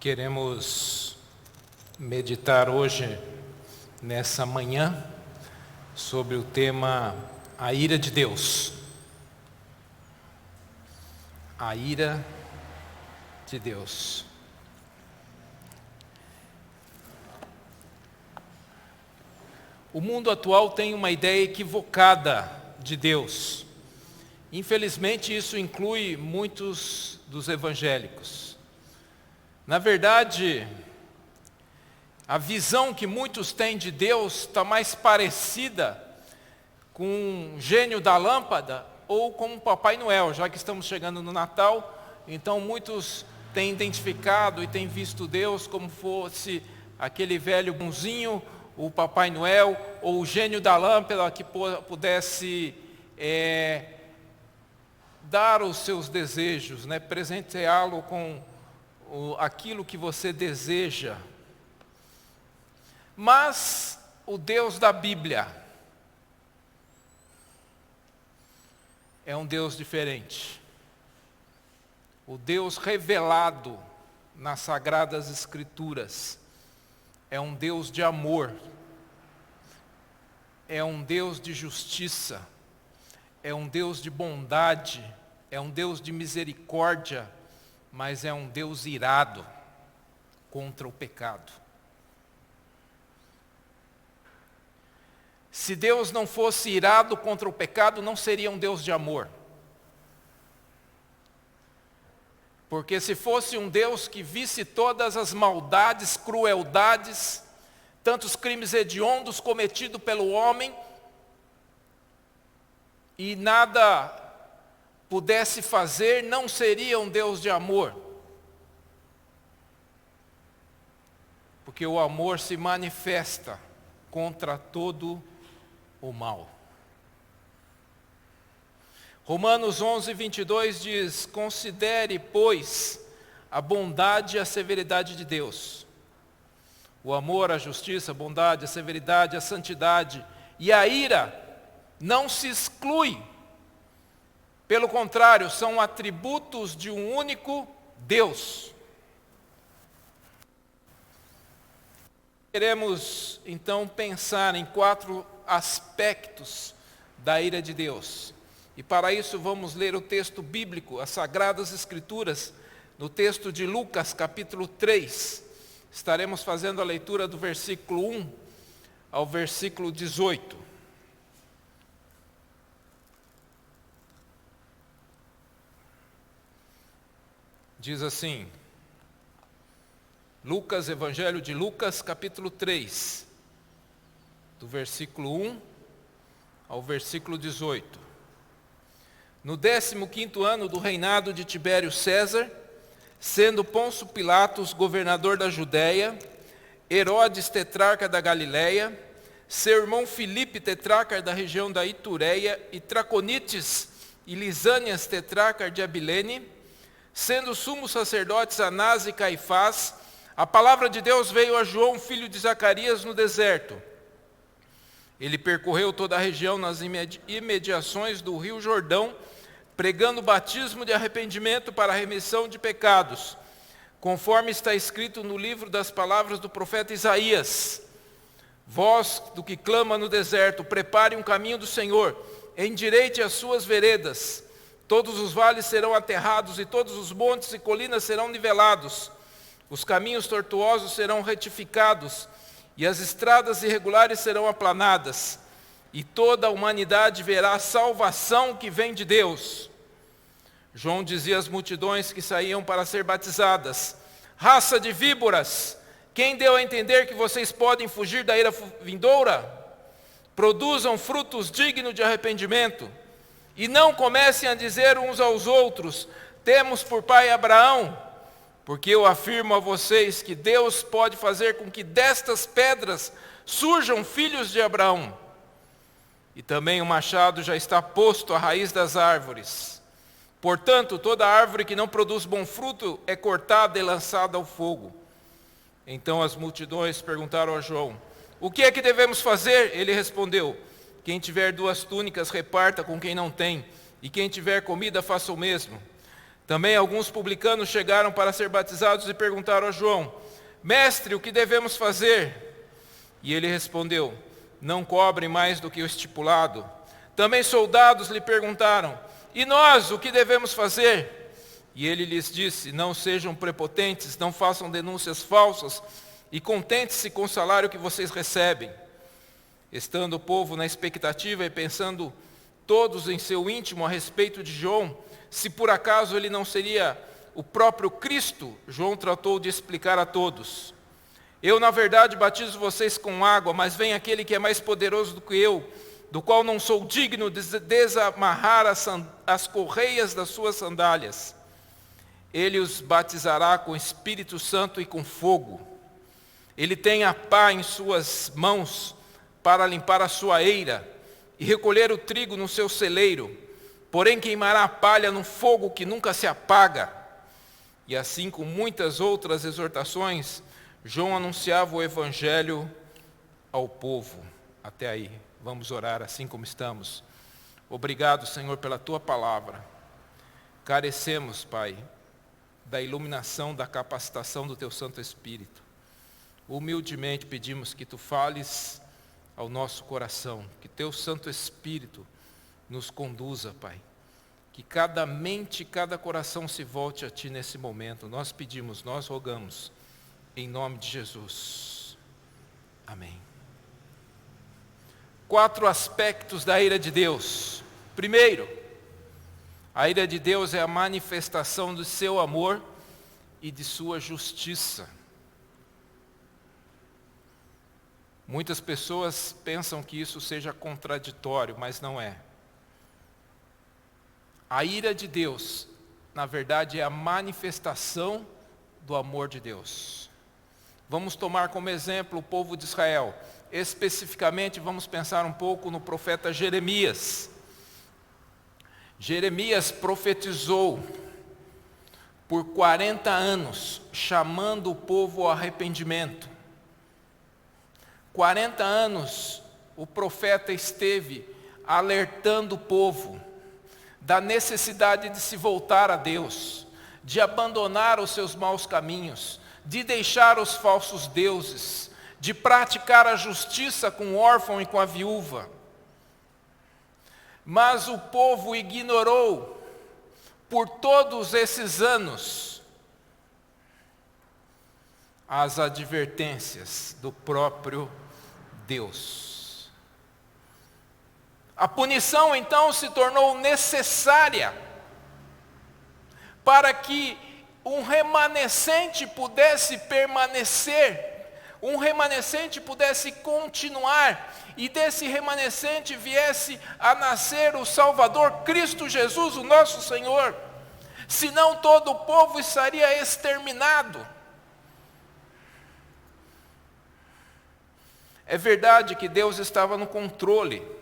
Queremos meditar hoje, nessa manhã, sobre o tema A Ira de Deus. A ira de Deus. O mundo atual tem uma ideia equivocada de Deus. Infelizmente, isso inclui muitos dos evangélicos. Na verdade, a visão que muitos têm de Deus está mais parecida com um gênio da lâmpada ou com o Papai Noel, já que estamos chegando no Natal. Então muitos têm identificado e têm visto Deus como fosse aquele velho bonzinho, o Papai Noel, ou o gênio da lâmpada que pudesse dar os seus desejos, presenteá-lo com aquilo que você deseja. Mas o Deus da Bíblia é um Deus diferente. O Deus revelado nas Sagradas Escrituras é um Deus de amor, é um Deus de justiça, é um Deus de bondade, é um Deus de misericórdia, mas é um Deus irado contra o pecado. Se Deus não fosse irado contra o pecado, não seria um Deus de amor. Porque se fosse um Deus que visse todas as maldades, crueldades, tantos crimes hediondos cometidos pelo homem, e nada pudesse fazer, não seria um Deus de amor. Porque o amor se manifesta contra todo o mal. Romanos 11:22 diz: considere, pois, a bondade e a severidade de Deus. O amor, a justiça, a bondade, a severidade, a santidade e a ira não se exclui. Pelo contrário, são atributos de um único Deus. Queremos, então, pensar em 4 aspectos da ira de Deus. E para isso vamos ler o texto bíblico, as Sagradas Escrituras, no texto de Lucas, capítulo 3. Estaremos fazendo a leitura do versículo 1 ao versículo 18. Diz assim, Lucas, Evangelho de Lucas, capítulo 3, do versículo 1 ao versículo 18. No 15º ano do reinado de Tibério César, sendo Pôncio Pilatos governador da Judéia, Herodes tetrarca da Galiléia, seu irmão Filipe tetrarca da região da Itureia, e Traconites e Lisânias tetrarca de Abilene, sendo sumos sacerdotes Anás e Caifás, a palavra de Deus veio a João, filho de Zacarias, no deserto. Ele percorreu toda a região nas imediações do rio Jordão, pregando o batismo de arrependimento para a remissão de pecados, conforme está escrito no livro das palavras do profeta Isaías. Voz do que clama no deserto, prepare um caminho do Senhor, endireite as suas veredas. Todos os vales serão aterrados e todos os montes e colinas serão nivelados. Os caminhos tortuosos serão retificados e as estradas irregulares serão aplanadas. E toda a humanidade verá a salvação que vem de Deus. João dizia às multidões que saíam para ser batizadas: raça de víboras, quem deu a entender que vocês podem fugir da ira vindoura? Produzam frutos dignos de arrependimento. E não comecem a dizer uns aos outros: temos por pai Abraão, porque eu afirmo a vocês que Deus pode fazer com que destas pedras surjam filhos de Abraão. E também o machado já está posto à raiz das árvores. Portanto, toda árvore que não produz bom fruto é cortada e lançada ao fogo. Então as multidões perguntaram a João: o que é que devemos fazer? Ele respondeu: quem tiver 2 túnicas, reparta com quem não tem, e quem tiver comida, faça o mesmo. Também alguns publicanos chegaram para ser batizados e perguntaram a João: Mestre, o que devemos fazer? E ele respondeu: Não cobrem mais do que o estipulado. Também soldados lhe perguntaram: E nós, o que devemos fazer? E ele lhes disse: Não sejam prepotentes, não façam denúncias falsas e contente-se com o salário que vocês recebem. Estando o povo na expectativa e pensando todos em seu íntimo a respeito de João, se por acaso ele não seria o próprio Cristo, João tratou de explicar a todos: Eu, na verdade, batizo vocês com água, mas vem aquele que é mais poderoso do que eu, do qual não sou digno de desamarrar as correias das suas sandálias. Ele os batizará com Espírito Santo e com fogo. Ele tem a pá em suas mãos para limpar a sua eira e recolher o trigo no seu celeiro, porém queimará a palha no fogo que nunca se apaga. E assim, com muitas outras exortações, João anunciava o Evangelho ao povo. Até aí, vamos orar assim como estamos. Obrigado, Senhor, pela Tua palavra. Carecemos, Pai, da iluminação, da capacitação do Teu Santo Espírito. Humildemente pedimos que Tu fales ao nosso coração, que Teu Santo Espírito nos conduza, Pai. Que cada mente, cada coração se volte a Ti nesse momento. Nós pedimos, nós rogamos, em nome de Jesus. Amém. 4 aspectos da ira de Deus. Primeiro, a ira de Deus é a manifestação do seu amor e de sua justiça. Muitas pessoas pensam que isso seja contraditório, mas não é. A ira de Deus, na verdade, é a manifestação do amor de Deus. Vamos tomar como exemplo o povo de Israel. Especificamente, vamos pensar um pouco no profeta Jeremias. Jeremias profetizou por 40 anos, chamando o povo ao arrependimento. 40 anos o profeta esteve alertando o povo da necessidade de se voltar a Deus, de abandonar os seus maus caminhos, de deixar os falsos deuses, de praticar a justiça com o órfão e com a viúva. Mas o povo ignorou por todos esses anos as advertências do próprio Deus. A punição então se tornou necessária para que um remanescente pudesse permanecer, um remanescente pudesse continuar, e desse remanescente viesse a nascer o Salvador, Cristo Jesus, o nosso Senhor. Senão todo o povo estaria exterminado. É verdade que Deus estava no controle,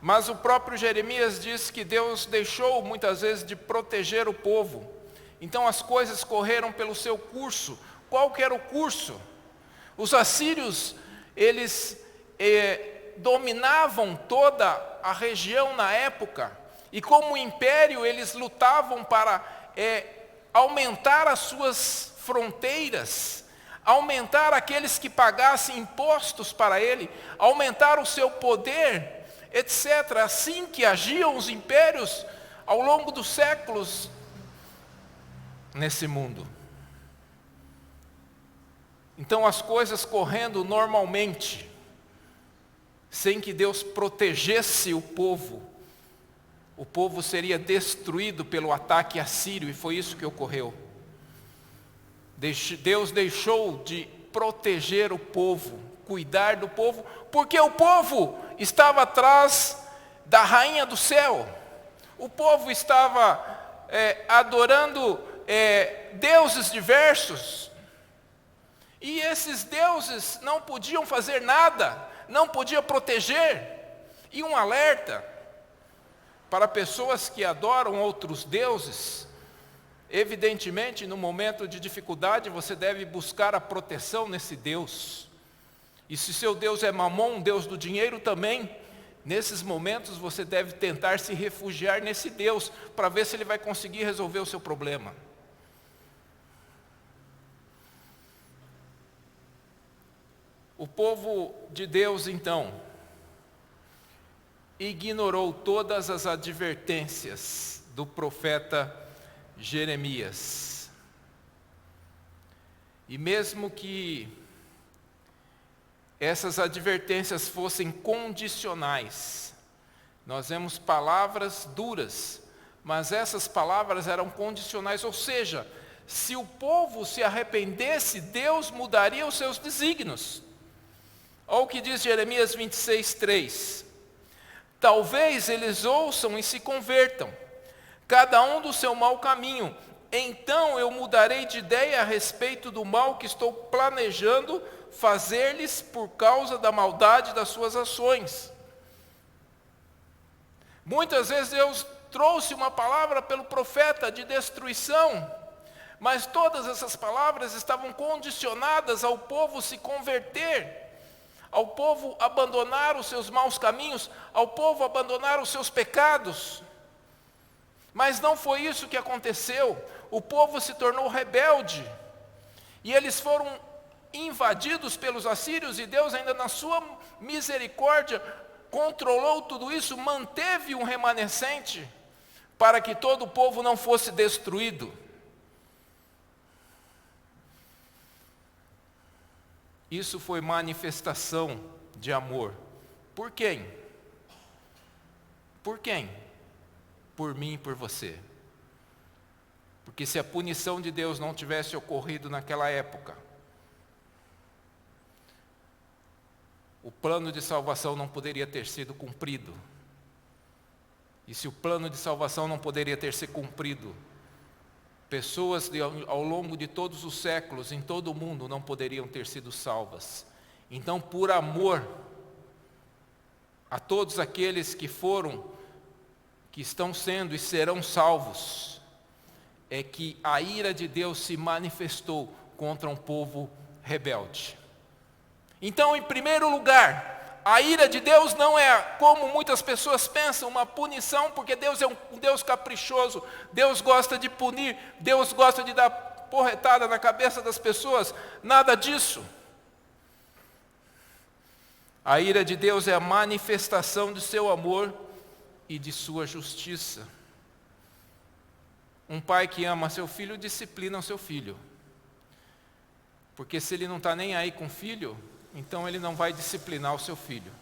mas o próprio Jeremias diz que Deus deixou muitas vezes de proteger o povo. Então as coisas correram pelo seu curso. Qual que era o curso? Os assírios, eles dominavam toda a região na época, e como império eles lutavam para aumentar as suas fronteiras, aumentar aqueles que pagassem impostos para ele, aumentar o seu poder, etc. Assim que agiam os impérios ao longo dos séculos nesse mundo. Então as coisas correndo normalmente, sem que Deus protegesse o povo seria destruído pelo ataque assírio, e foi isso que ocorreu. Deus deixou de proteger o povo, cuidar do povo, porque o povo estava atrás da rainha do céu. O povo estava adorando deuses diversos, e esses deuses não podiam fazer nada, não podiam proteger. E um alerta para pessoas que adoram outros deuses: evidentemente, no momento de dificuldade, você deve buscar a proteção nesse Deus. E se seu Deus é Mamon, Deus do dinheiro, também Nesses momentos você deve tentar se refugiar nesse Deus para ver se Ele vai conseguir resolver o seu problema. O povo de Deus, então, ignorou todas as advertências do profeta Jeremias. E mesmo que essas advertências fossem condicionais, nós vemos palavras duras, mas essas palavras eram condicionais, ou seja, se o povo se arrependesse, Deus mudaria os seus desígnios. Olha o que diz Jeremias 26:3. Talvez eles ouçam e se convertam, cada um do seu mau caminho. Então eu mudarei de ideia a respeito do mal que estou planejando fazer-lhes por causa da maldade das suas ações. Muitas vezes Deus trouxe uma palavra pelo profeta de destruição, mas todas essas palavras estavam condicionadas ao povo se converter, ao povo abandonar os seus maus caminhos, ao povo abandonar os seus pecados. Mas não foi isso que aconteceu. O povo se tornou rebelde, e eles foram invadidos pelos assírios, e Deus ainda na sua misericórdia controlou tudo isso, manteve um remanescente, para que todo o povo não fosse destruído. Isso foi manifestação de amor. Por quem? Por quem? Por mim e por você. Porque se a punição de Deus não tivesse ocorrido naquela época, o plano de salvação não poderia ter sido cumprido. E se o plano de salvação não poderia ter sido cumprido, pessoas ao longo de todos os séculos, em todo o mundo, não poderiam ter sido salvas. Então, por amor a todos aqueles que estão sendo e serão salvos, é que a ira de Deus se manifestou contra um povo rebelde. Então, em primeiro lugar, a ira de Deus não é, como muitas pessoas pensam, uma punição, porque Deus é um Deus caprichoso, Deus gosta de punir, Deus gosta de dar porretada na cabeça das pessoas, nada disso. A ira de Deus é a manifestação de seu amor e de sua justiça. Um pai que ama seu filho, disciplina o seu filho. Porque se ele não está nem aí com o filho, então ele não vai disciplinar o seu filho.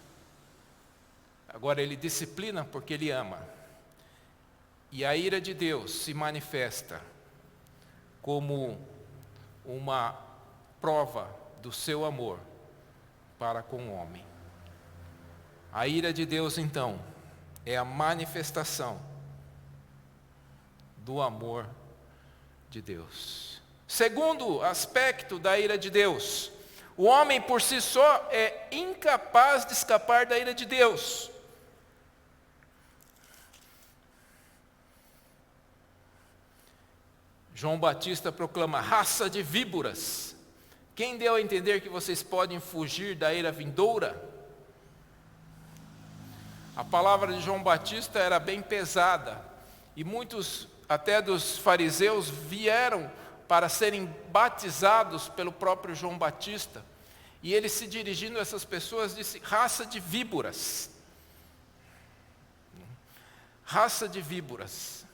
Agora ele disciplina porque ele ama. E a ira de Deus se manifesta como uma prova do seu amor para com o homem. A ira de Deus, então, é a manifestação do amor de Deus. Segundo aspecto da ira de Deus, o homem por si só é incapaz de escapar da ira de Deus. João Batista proclama: raça de víboras, quem deu a entender que vocês podem fugir da ira vindoura? A palavra de João Batista era bem pesada, e muitos até dos fariseus vieram para serem batizados pelo próprio João Batista, e ele, se dirigindo a essas pessoas, disse: raça de víboras. Raça de víboras.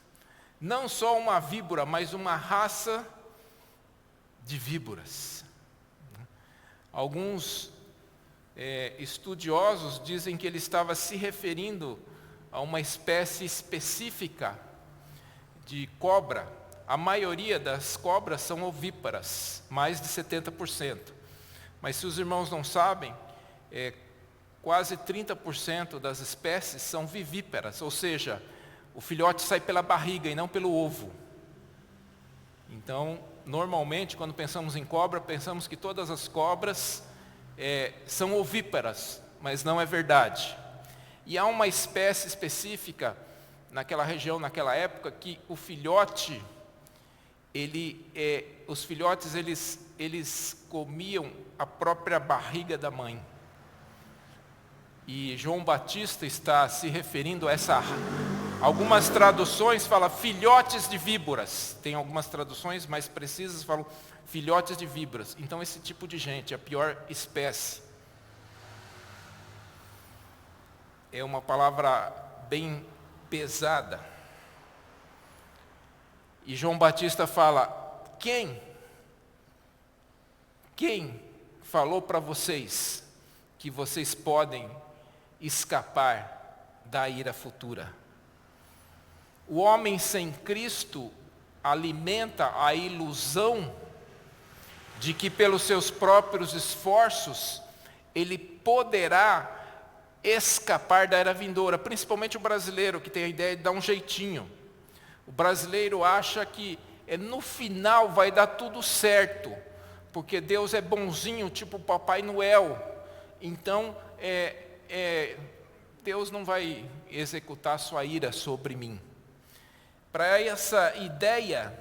Não só uma víbora, mas uma raça de víboras. Alguns estudiosos dizem que ele estava se referindo a uma espécie específica de cobra. A maioria das cobras são ovíparas, mais de 70%. Mas se os irmãos não sabem, quase 30% das espécies são vivíparas, ou seja, o filhote sai pela barriga e não pelo ovo. Então, normalmente, quando pensamos em cobra, pensamos que todas as cobras são ovíparas, mas não é verdade. E há uma espécie específica naquela região, naquela época, que o filhote, os filhotes eles comiam a própria barriga da mãe. E João Batista está se referindo a essa... Algumas traduções falam filhotes de víboras. Tem algumas traduções mais precisas que falam filhotes de víboras. Então esse tipo de gente, a pior espécie. É uma palavra bem pesada. E João Batista fala, quem falou para vocês que vocês podem escapar da ira futura? O homem sem Cristo alimenta a ilusão de que pelos seus próprios esforços ele poderá escapar da era vindoura, principalmente o brasileiro, que tem a ideia de dar um jeitinho. O brasileiro acha que no final vai dar tudo certo, porque Deus é bonzinho, tipo Papai Noel. Então, Deus não vai executar sua ira sobre mim. Para essa ideia,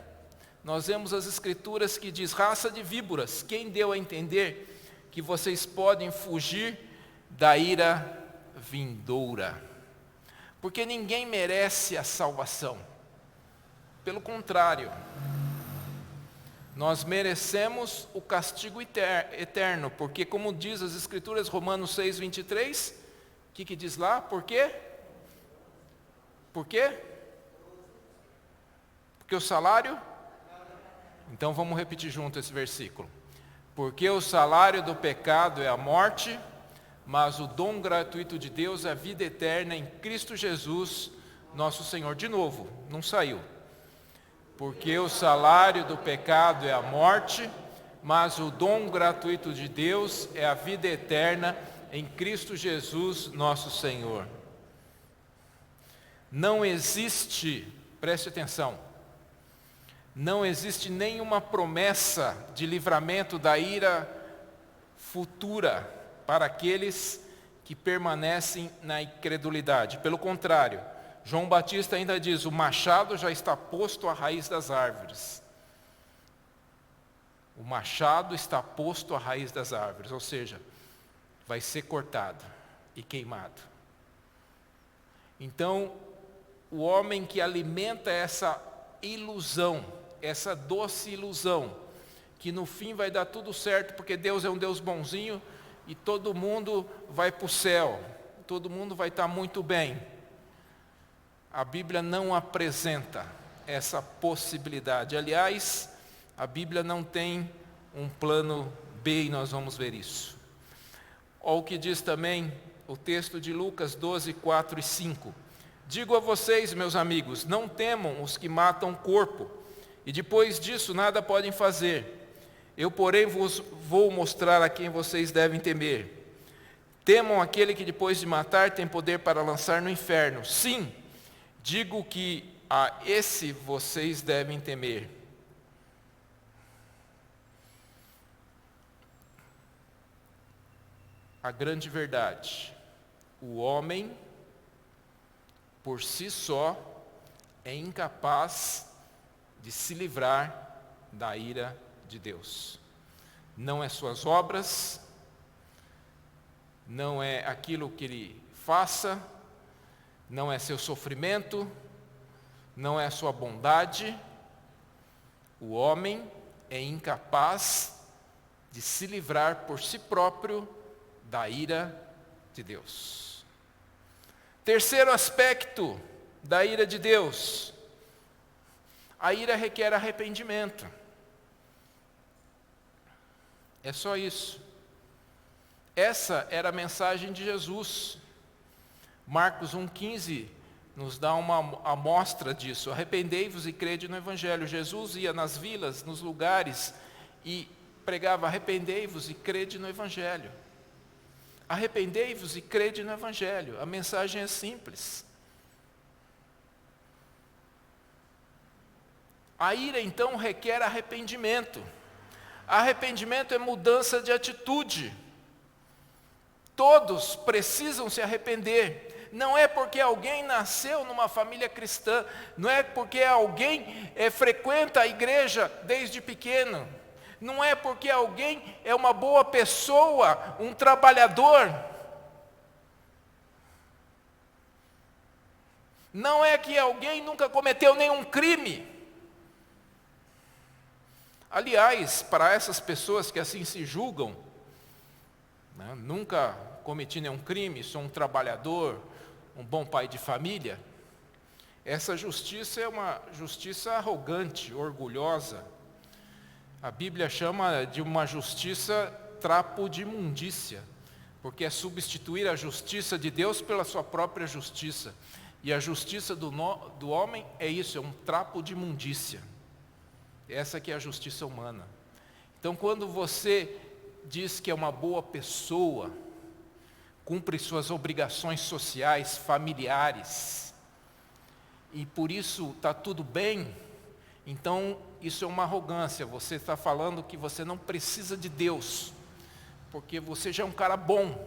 nós vemos as escrituras que diz, raça de víboras, quem deu a entender que vocês podem fugir da ira vindoura? Porque ninguém merece a salvação. Pelo contrário, nós merecemos o castigo eterno, porque como diz as escrituras, Romanos 6, 23, o que diz lá? Por quê? Por quê? Porque o salário... Então vamos repetir junto esse versículo. Porque o salário do pecado é a morte, mas o dom gratuito de Deus é a vida eterna em Cristo Jesus, nosso Senhor. De novo, não saiu. Porque o salário do pecado é a morte, mas o dom gratuito de Deus é a vida eterna em Cristo Jesus, nosso Senhor. Não existe, preste atenção, não existe nenhuma promessa de livramento da ira futura para aqueles que permanecem na incredulidade. Pelo contrário, João Batista ainda diz, o machado já está posto à raiz das árvores. O machado está posto à raiz das árvores, ou seja, vai ser cortado e queimado. Então, o homem que alimenta essa ilusão, essa doce ilusão, que no fim vai dar tudo certo, porque Deus é um Deus bonzinho e todo mundo vai para o céu, todo mundo vai estar muito bem. A Bíblia não apresenta essa possibilidade. Aliás, a Bíblia não tem um plano B e nós vamos ver isso. Olha o que diz também o texto de Lucas 12, 4 e 5. Digo a vocês, meus amigos, não temam os que matam o corpo, e depois disso nada podem fazer. Eu, porém, vos vou mostrar a quem vocês devem temer. Temam aquele que depois de matar tem poder para lançar no inferno. Sim, digo que a esse vocês devem temer. A grande verdade, o homem, por si só, é incapaz de se livrar da ira de Deus. Não é suas obras, não é aquilo que ele faça, não é seu sofrimento, não é a sua bondade. O homem é incapaz de se livrar por si próprio da ira de Deus. Terceiro aspecto da ira de Deus. A ira requer arrependimento. É só isso. Essa era a mensagem de Jesus. Marcos 1,15 nos dá uma amostra disso. Arrependei-vos e crede no Evangelho. Jesus ia nas vilas, nos lugares e pregava, arrependei-vos e crede no Evangelho. Arrependei-vos e crede no Evangelho. A mensagem é simples. A ira, então, requer arrependimento. Arrependimento é mudança de atitude. Todos precisam se arrepender. Não é porque alguém nasceu numa família cristã, não é porque alguém frequenta a igreja desde pequeno, não é porque alguém é uma boa pessoa, um trabalhador. Não é que alguém nunca cometeu nenhum crime. Aliás, para essas pessoas que assim se julgam, né, nunca cometi nenhum crime, sou um trabalhador, um bom pai de família, essa justiça é uma justiça arrogante, orgulhosa. A Bíblia chama de uma justiça trapo de imundícia, porque é substituir a justiça de Deus pela sua própria justiça. E a justiça do homem é isso, é um trapo de imundícia. Essa que é a justiça humana. Então, quando você diz que é uma boa pessoa, cumpre suas obrigações sociais, familiares, e por isso está tudo bem, então isso é uma arrogância. Você está falando que você não precisa de Deus, porque você já é um cara bom.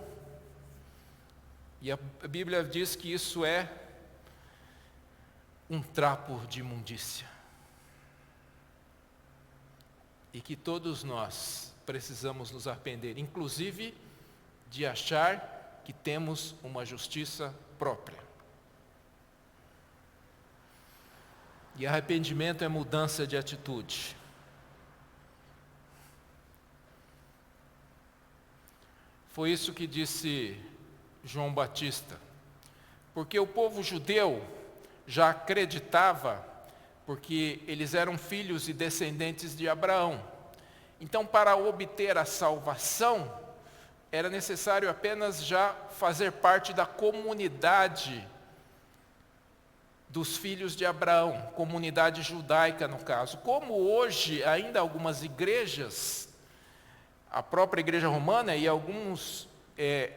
E a Bíblia diz que isso é um trapo de imundícia. E que todos nós precisamos nos arrepender, inclusive de achar que temos uma justiça própria. E arrependimento é mudança de atitude. Foi isso que disse João Batista. Porque o povo judeu já acreditava, porque eles eram filhos e descendentes de Abraão. Então, para obter a salvação, era necessário apenas já fazer parte da comunidade dos filhos de Abraão, comunidade judaica no caso. Como hoje ainda algumas igrejas, a própria igreja romana e algumas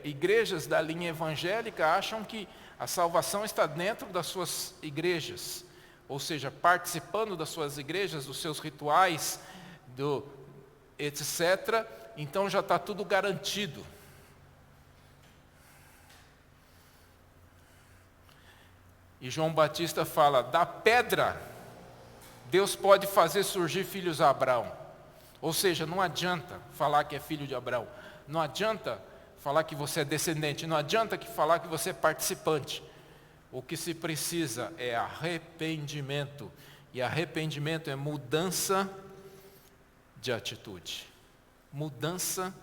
igrejas da linha evangélica acham que a salvação está dentro das suas igrejas, ou seja, participando das suas igrejas, dos seus rituais, etc., então já está tudo garantido. E João Batista fala, da pedra, Deus pode fazer surgir filhos a Abraão. Ou seja, não adianta falar que é filho de Abraão, não adianta falar que você é descendente, não adianta falar que você é participante. O que se precisa é arrependimento, e arrependimento é mudança de atitude. Mudança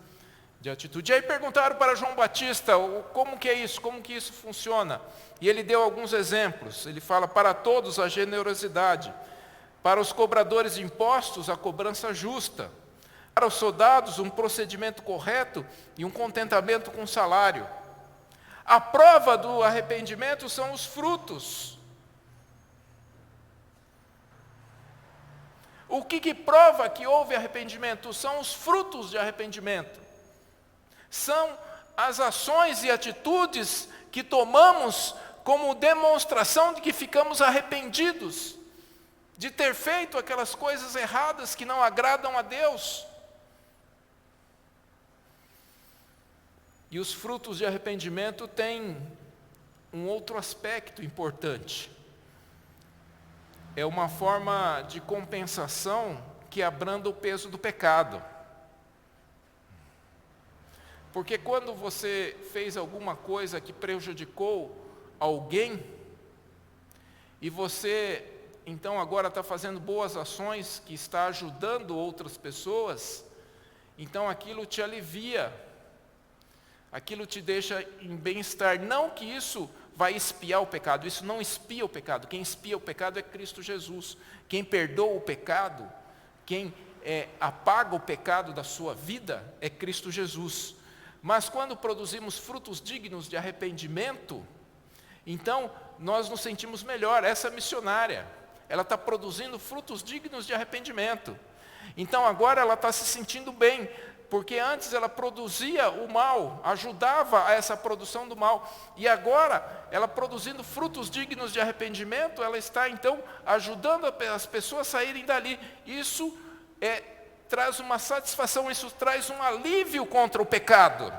de atitude. E aí perguntaram para João Batista, como que é isso, como que isso funciona? E ele deu alguns exemplos. Ele fala, para todos a generosidade, para os cobradores de impostos a cobrança justa, para os soldados um procedimento correto e um contentamento com o salário. A prova do arrependimento são os frutos. O que prova que houve arrependimento? São os frutos de arrependimento. São as ações e atitudes que tomamos como demonstração de que ficamos arrependidos, de ter feito aquelas coisas erradas que não agradam a Deus. E os frutos de arrependimento têm um outro aspecto importante. É uma forma de compensação que abranda o peso do pecado. Porque quando você fez alguma coisa que prejudicou alguém, e você então agora está fazendo boas ações, que está ajudando outras pessoas, então aquilo te alivia, aquilo te deixa em bem-estar. Não que isso vai expiar o pecado, isso não expia o pecado. Quem expia o pecado é Cristo Jesus. Quem perdoa o pecado, quem apaga o pecado da sua vida é Cristo Jesus. Mas quando produzimos frutos dignos de arrependimento, então nós nos sentimos melhor. Essa missionária, ela está produzindo frutos dignos de arrependimento. Então agora ela está se sentindo bem, porque antes ela produzia o mal, ajudava a essa produção do mal. E agora, ela produzindo frutos dignos de arrependimento, ela está então ajudando as pessoas a saírem dali. Isso traz uma satisfação, isso traz um alívio contra o pecado.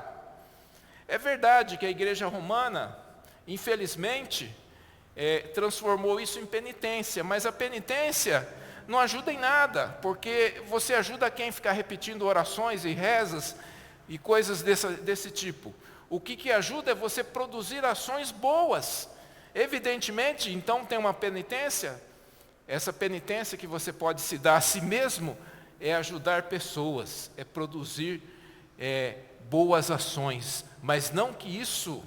É verdade que a igreja romana, infelizmente, transformou isso em penitência, mas a penitência não ajuda em nada, porque você ajuda quem ficar repetindo orações e rezas e coisas desse tipo. O que ajuda é você produzir ações boas, Evidentemente, então tem uma penitência. Essa penitência que você pode se dar a si mesmo é ajudar pessoas, é produzir boas ações, mas não que isso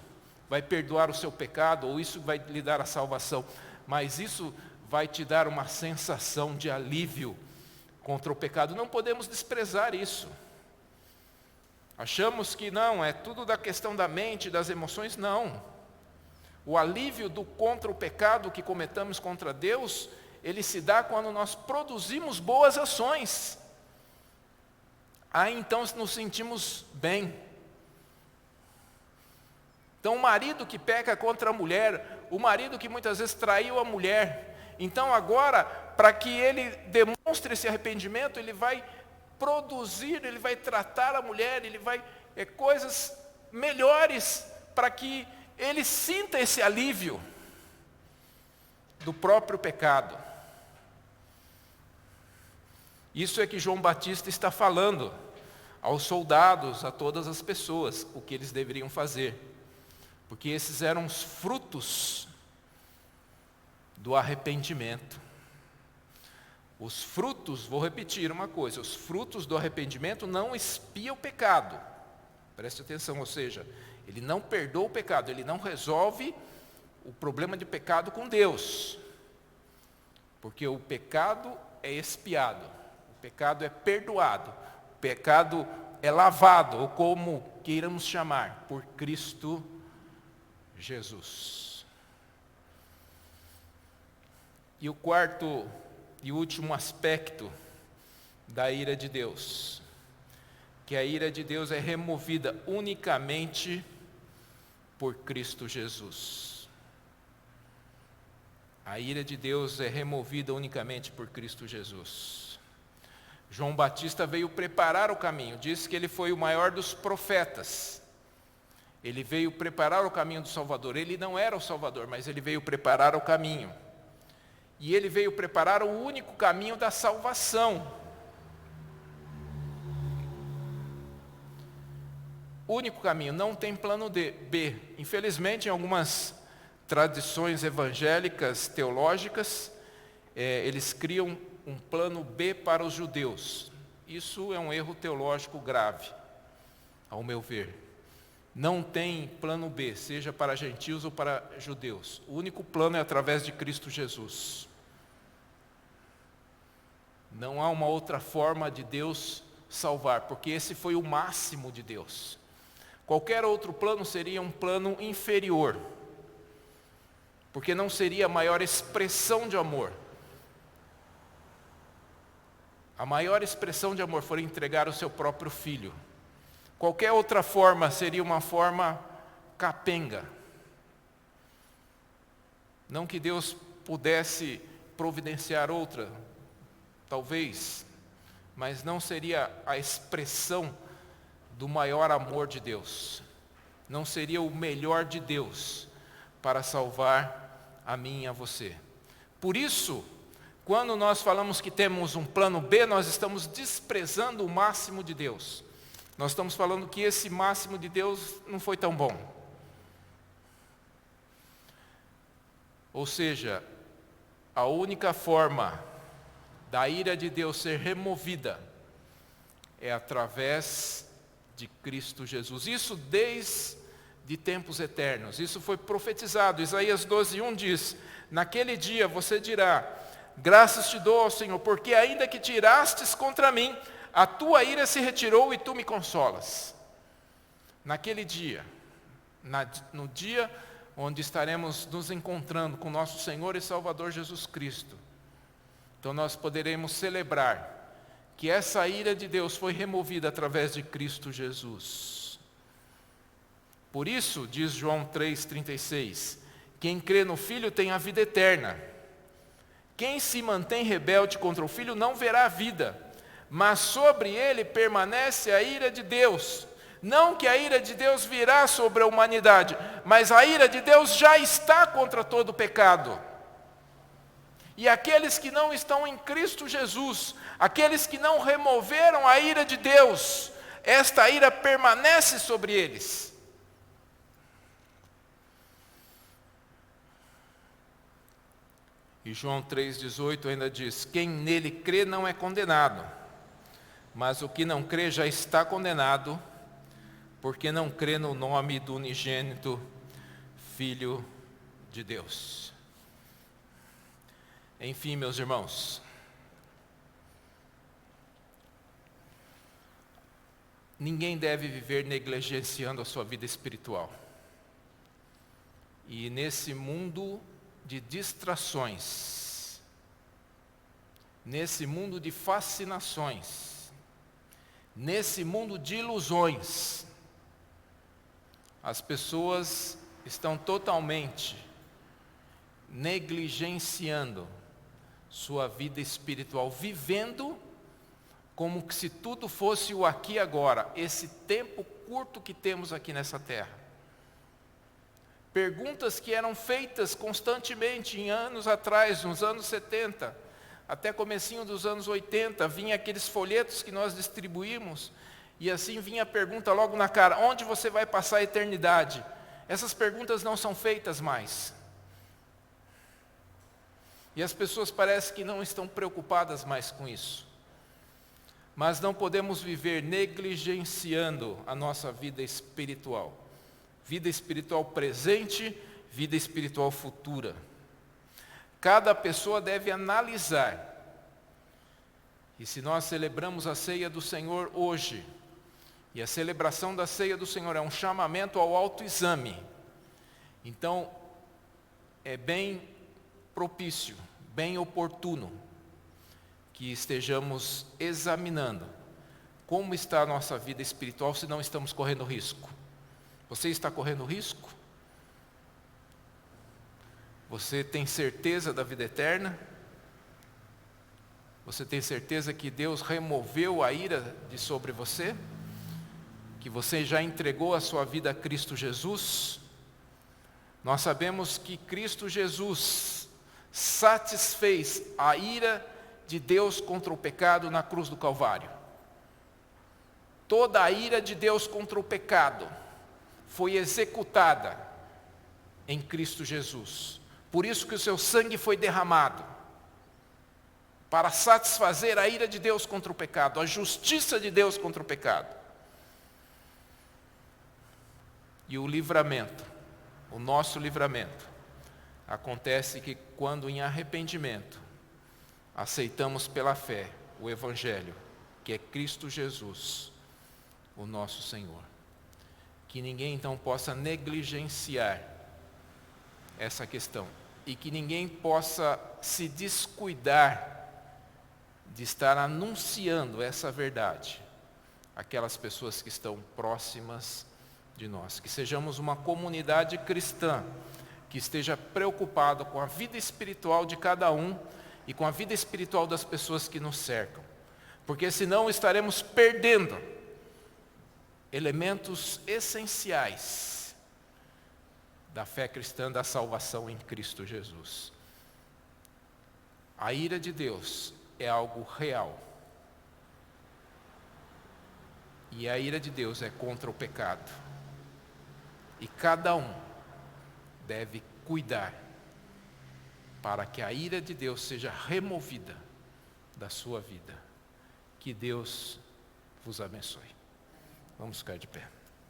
vai perdoar o seu pecado, ou isso vai lhe dar a salvação, mas isso vai te dar uma sensação de alívio contra o pecado. Não podemos desprezar isso. Achamos que não, é tudo da questão da mente, das emoções, não. O alívio contra o pecado que cometamos contra Deus, ele se dá quando nós produzimos boas ações. Aí então nos sentimos bem. Então o marido que peca contra a mulher, o marido que muitas vezes traiu a mulher, então agora, para que ele demonstre esse arrependimento, ele vai produzir, ele vai tratar a mulher, ele vai coisas melhores para que ele sinta esse alívio do próprio pecado. Isso é que João Batista está falando aos soldados, a todas as pessoas, o que eles deveriam fazer. Porque esses eram os frutos do arrependimento. Os frutos, vou repetir uma coisa, os frutos do arrependimento não expiam o pecado. Preste atenção, ou seja, ele não perdoa o pecado, ele não resolve o problema de pecado com Deus. Porque o pecado é expiado, o pecado é perdoado, o pecado é lavado, ou como queiramos chamar, por Cristo Jesus. E o quarto e último aspecto da ira de Deus, que a ira de Deus é removida unicamente por Cristo Jesus. A ira de Deus é removida unicamente por Cristo Jesus. João Batista veio preparar o caminho, diz que ele foi o maior dos profetas. Ele veio preparar o caminho do Salvador. Ele não era o Salvador, mas ele veio preparar o caminho. E ele veio preparar o único caminho da salvação. Único caminho, não tem plano B. Infelizmente, em algumas tradições evangélicas, teológicas, eles criam um plano B para os judeus. Isso é um erro teológico grave, ao meu ver. Não tem plano B, seja para gentios ou para judeus. O único plano é através de Cristo Jesus. Não há uma outra forma de Deus salvar, porque esse foi o máximo de Deus. Qualquer outro plano seria um plano inferior, porque não seria a maior expressão de amor. A maior expressão de amor foi entregar o seu próprio filho. Qualquer outra forma seria uma forma capenga. Não que Deus pudesse providenciar outra, talvez, mas não seria a expressão do maior amor de Deus. Não seria o melhor de Deus para salvar a mim e a você. Por isso, quando nós falamos que temos um plano B, nós estamos desprezando o máximo de Deus. Nós estamos falando que esse máximo de Deus não foi tão bom. Ou seja, a única forma da ira de Deus ser removida é através de Cristo Jesus. Isso desde tempos eternos. Isso foi profetizado. Isaías 12:1 diz: naquele dia você dirá, graças te dou, Senhor, porque ainda que tirastes contra mim, a tua ira se retirou e tu me consolas. Naquele dia, no dia onde estaremos nos encontrando com nosso Senhor e Salvador Jesus Cristo, então nós poderemos celebrar que essa ira de Deus foi removida através de Cristo Jesus. Por isso, diz João 3,36, quem crê no Filho tem a vida eterna. Quem se mantém rebelde contra o Filho não verá a vida, mas sobre ele permanece a ira de Deus. Não que a ira de Deus virá sobre a humanidade, mas a ira de Deus já está contra todo o pecado. E aqueles que não estão em Cristo Jesus, aqueles que não removeram a ira de Deus, esta ira permanece sobre eles. E João 3,18 ainda diz: quem nele crê não é condenado, mas o que não crê já está condenado, porque não crê no nome do unigênito Filho de Deus. Enfim, meus irmãos, ninguém deve viver negligenciando a sua vida espiritual. E nesse mundo de distrações, nesse mundo de fascinações, nesse mundo de ilusões, as pessoas estão totalmente negligenciando sua vida espiritual, vivendo como que se tudo fosse o aqui e agora, esse tempo curto que temos aqui nessa terra. Perguntas que eram feitas constantemente em anos atrás, nos anos 70, até comecinho dos anos 80, vinha aqueles folhetos que nós distribuímos, e assim vinha a pergunta logo na cara: onde você vai passar a eternidade? Essas perguntas não são feitas mais. E as pessoas parecem que não estão preocupadas mais com isso. Mas não podemos viver negligenciando a nossa vida espiritual. Vida espiritual presente, vida espiritual futura. Cada pessoa deve analisar. E se nós celebramos a ceia do Senhor hoje, e a celebração da ceia do Senhor é um chamamento ao autoexame, então é bem propício, bem oportuno, que estejamos examinando como está a nossa vida espiritual, se não estamos correndo risco. Você está correndo risco? Você tem certeza da vida eterna? Você tem certeza que Deus removeu a ira de sobre você? Que você já entregou a sua vida a Cristo Jesus? Nós sabemos que Cristo Jesus satisfez a ira de Deus contra o pecado na cruz do Calvário. Toda a ira de Deus contra o pecado foi executada em Cristo Jesus. Por isso que o seu sangue foi derramado, para satisfazer a ira de Deus contra o pecado, a justiça de Deus contra o pecado. E o livramento, o nosso livramento, acontece que quando em arrependimento aceitamos pela fé o Evangelho, que é Cristo Jesus, o nosso Senhor. Que ninguém então possa negligenciar essa questão e que ninguém possa se descuidar de estar anunciando essa verdade àquelas pessoas que estão próximas de nós. Que sejamos uma comunidade cristã que esteja preocupada com a vida espiritual de cada um e com a vida espiritual das pessoas que nos cercam, porque senão estaremos perdendo elementos essenciais da fé cristã, da salvação em Cristo Jesus. A ira de Deus é algo real, e a ira de Deus é contra o pecado, e cada um deve cuidar para que a ira de Deus seja removida da sua vida. Que Deus vos abençoe. Vamos ficar de pé.